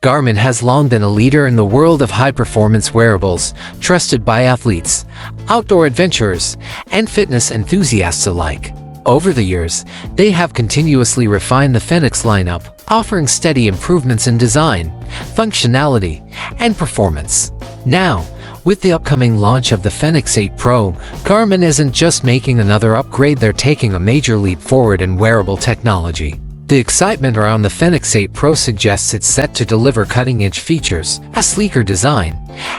Garmin has long been a leader in the world of high-performance wearables, trusted by athletes, outdoor adventurers, and fitness enthusiasts alike. Over the years, they have continuously refined the FENIX lineup, offering steady improvements in design, functionality, and performance. Now, with the upcoming launch of the FENIX 8 Pro, Garmin isn't just making another upgrade, they're taking a major leap forward in wearable technology. The excitement around the FENIX 8 Pro suggests it's set to deliver cutting-edge features, a sleeker design,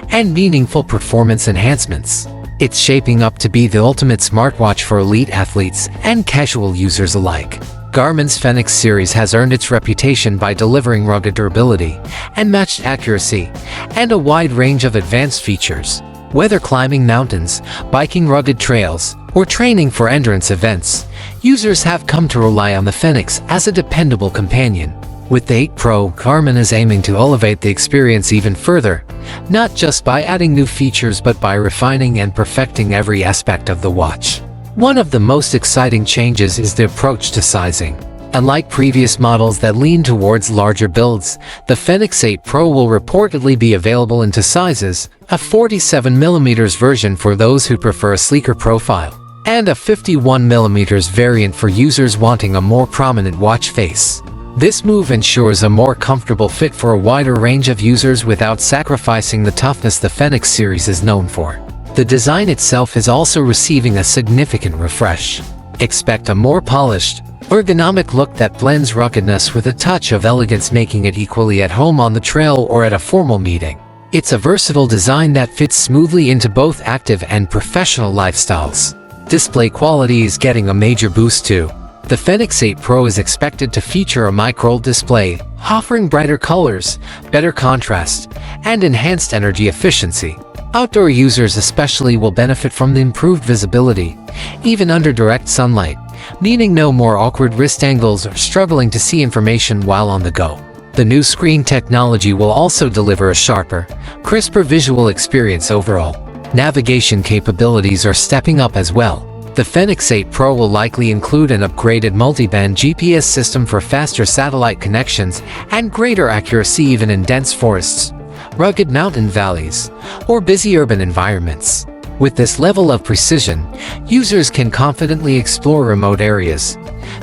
and meaningful performance enhancements. It's shaping up to be the ultimate smartwatch for elite athletes and casual users alike. Garmin's FENIX series has earned its reputation by delivering rugged durability, unmatched accuracy, and a wide range of advanced features. Whether climbing mountains, biking rugged trails, or training for endurance events, users have come to rely on the FENIX as a dependable companion. With the 8 Pro, Garmin is aiming to elevate the experience even further, not just by adding new features but by refining and perfecting every aspect of the watch. One of the most exciting changes is the approach to sizing. Unlike previous models that lean towards larger builds, the FENIX 8 Pro will reportedly be available in two sizes: a 47mm version for those who prefer a sleeker profile, and a 51mm variant for users wanting a more prominent watch face. This move ensures a more comfortable fit for a wider range of users without sacrificing the toughness the FENIX series is known for. The design itself is also receiving a significant refresh. Expect a more polished, ergonomic look that blends ruggedness with a touch of elegance, making it equally at home on the trail or at a formal meeting. It's a versatile design that fits smoothly into both active and professional lifestyles. Display quality is getting a major boost too. The FENIX 8 Pro is expected to feature a micro display, offering brighter colors, better contrast, and enhanced energy efficiency. Outdoor users especially will benefit from the improved visibility, even under direct sunlight, meaning no more awkward wrist angles or struggling to see information while on the go. The new screen technology will also deliver a sharper, crisper visual experience overall. Navigation capabilities are stepping up as well. The FENIX 8 Pro will likely include an upgraded multi-band GPS system for faster satellite connections and greater accuracy even in dense forests, rugged mountain valleys, or busy urban environments. With this level of precision, users can confidently explore remote areas,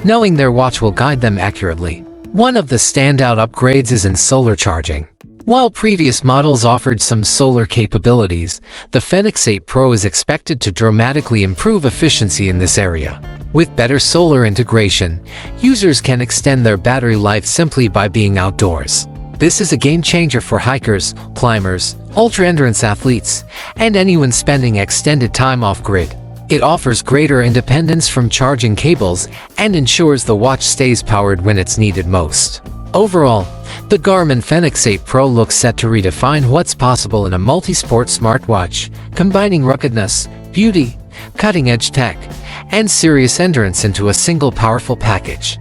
knowing their watch will guide them accurately. One of the standout upgrades is in solar charging. While previous models offered some solar capabilities, the FENIX 8 Pro is expected to dramatically improve efficiency in this area. With better solar integration, users can extend their battery life simply by being outdoors. This is a game-changer for hikers, climbers, ultra-endurance athletes, and anyone spending extended time off-grid. It offers greater independence from charging cables and ensures the watch stays powered when it's needed most. Overall, the Garmin FENIX 8 Pro looks set to redefine what's possible in a multi-sport smartwatch, combining ruggedness, beauty, cutting-edge tech, and serious endurance into a single powerful package.